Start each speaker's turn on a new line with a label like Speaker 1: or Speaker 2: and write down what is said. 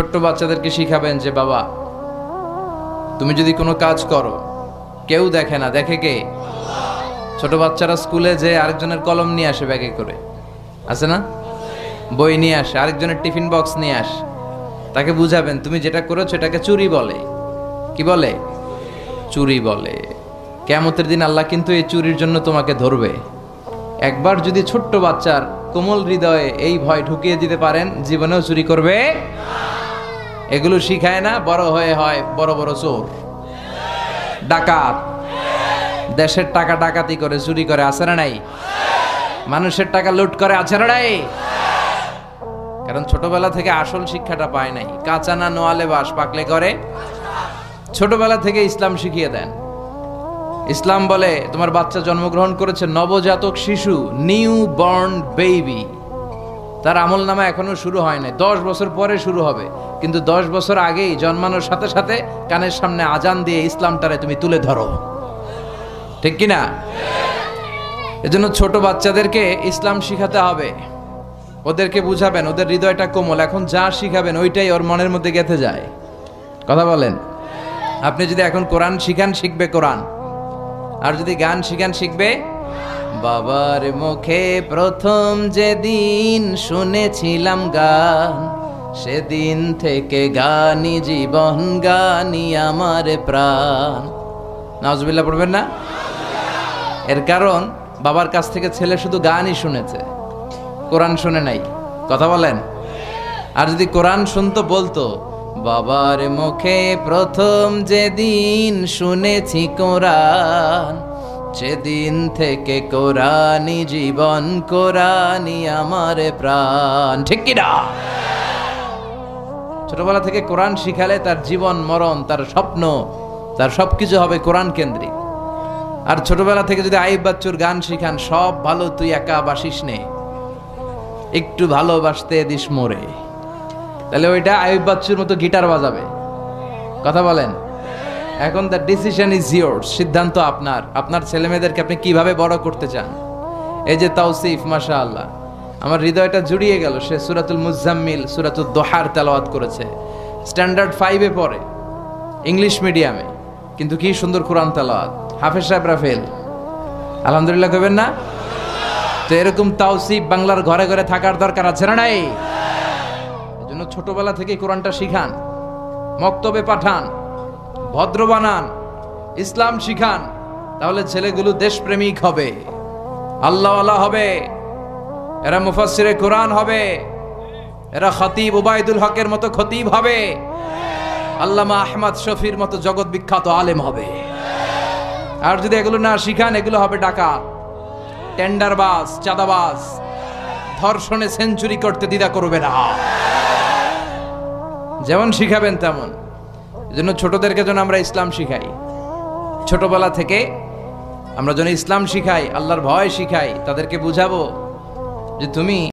Speaker 1: ছোট্ট বাচ্চাদেরকে শিখাবেন যে বাবা, তুমি যদি কোনো কাজ করো কেউ দেখে না, দেখে কে? ছোট বাচ্চারা স্কুলে যে আরেকজনের কলম নিয়ে আসে ব্যাগে করে, আছে না? বই নিয়ে আসে, আরেকজনের টিফিন বক্স নিয়ে আসে। তাকে বুঝাবেন তুমি যেটা করেছো এটাকে চুরি বলে। কি বলে? চুরি বলে। কিয়ামতের দিন আল্লাহ কিন্তু এই চুরির জন্য তোমাকে ধরবে। একবার যদি ছোট্ট বাচ্চার কোমল হৃদয়ে এই ভয় ঢুকিয়ে দিতে পারেন, জীবনেও চুরি করবে। এগুলো শিখায় না, বড় হয়ে হয় বড় বড় চোর, ডাকাত। দেশের টাকা ডাকাতি করে, চুরি করে, আছে না নাই? মানুষের টাকা লুট করে, আছে না নাই? কারণ ছোটবেলা থেকে আসল শিক্ষাটা পায় নাই। কাঁচা না নোয়ালে বাস, পাকলে করে। ছোটবেলা থেকে ইসলাম শিখিয়ে দেন। ইসলাম বলে তোমার বাচ্চা জন্মগ্রহণ করেছে, নবজাতক শিশু, নিউ বর্ন বেবি, তার আমল নামা এখনো শুরু হয় নাই, 10 বছর পরে শুরু হবে। কিন্তু 10 বছর আগেই জন্মানোর সাথে সাথে কানের সামনে আজান দিয়ে ইসলামটারে তুমি তুলে ধরো, ঠিক কিনা? এজন্য ছোট বাচ্চাদেরকে ইসলাম শিখাতে হবে। ওদেরকে বুঝাবেন, ওদের হৃদয়টা কোমল, এখন যা শিখাবেন ওইটাই ওর মনের মধ্যে গেঁথে যায়। কথা বলেন। আপনি যদি এখন কোরআন শিখান, শিখবে কোরআন। আর যদি গান শিখান, শিখবে। বাবার মুখে প্রথম যেদিন শুনেছিলাম গান, সেদিন থেকে গানি জীবন, গানি আমার প্রাণ। নাউজুবিল্লাহ পড়বেন না? এর কারণ বাবার কাছ থেকে ছেলে শুধু গানই শুনেছে, কোরআন শুনে নাই। কথা বলেন। আর যদি কোরআন শুনতো, বলতো বাবার মুখে প্রথম যেদিন শুনেছি কোরআন, সেদিন থেকে কোরআনই জীবন, কোরআনই আমার প্রাণ। ঠিক কিনা? ছোটবেলা থেকে কোরআন শিখালে তার জীবন মরণ, তার স্বপ্ন, তার সবকিছু হবে কোরআন কেন্দ্রিক। আর ছোটবেলা থেকে যদি আইব বাচ্চুর গান শিখান, সব ভালো তুই একা বাসিস নে, একটু ভালোবাসতে দিস মোরে, তাহলে ওইটা আইব বাচ্চুর মতো গিটার বাজাবে। কথা বলেন। এখন দ্য ডিসিশন ইজ ইয়োরস, সিদ্ধান্ত আপনার। আপনার ছেলে মেয়েদেরকে আপনি কিভাবে বড় করতে চান। এই যে তাওসিফ, মাশাআল্লাহ, আমার হৃদয়টা জুড়িয়ে গেল। সে সূরাতুল মুজাম্মিল, সূরাতুদ দোহার তেলাওয়াত করেছে। স্ট্যান্ডার্ড 5-এ পড়ে, ইংলিশ মিডিয়ামে, কিন্তু কি সুন্দর কোরআন তেলাওয়াত। হাফেজ সাহেবরা ফেল, আলহামদুলিল্লাহ কইবেন না? তো এরকম তাওসিফ বাংলার ঘরে ঘরে থাকার দরকার আছে না নাই? এজন্য ছোটবেলা থেকে কোরআনটা শিখান, মক্তবে পাঠান, ভদ্র বানান, ইসলাম শিখান। তাহলে ছেলেগুলো দেশপ্রেমিক হবে, আল্লাহওয়ালা হবে, এরা মুফাসসিরে কোরআন হবে, এরা খতিব উবাইদুল হকের মতো খতিব হবে, আল্লামা আহমদ শফির মতো জগৎ বিখ্যাত আলেম হবে। আর যদি এগুলো না শিখান, এগুলো হবে ডাকাত, টেন্ডারবাজ, চাঁদাবাজ, ধর্ষণে সেঞ্চুরি করতে দ্বিধা করবে না। যেমন শিখাবেন তেমন। এজন্য ছোটদেরকে যেন আমরা ইসলাম শিখাই, ছোটবেলা থেকে আমরা যেন ইসলাম শিখাই, আল্লাহর ভয় শিখাই। তাদেরকে বুঝাবো যে তুমি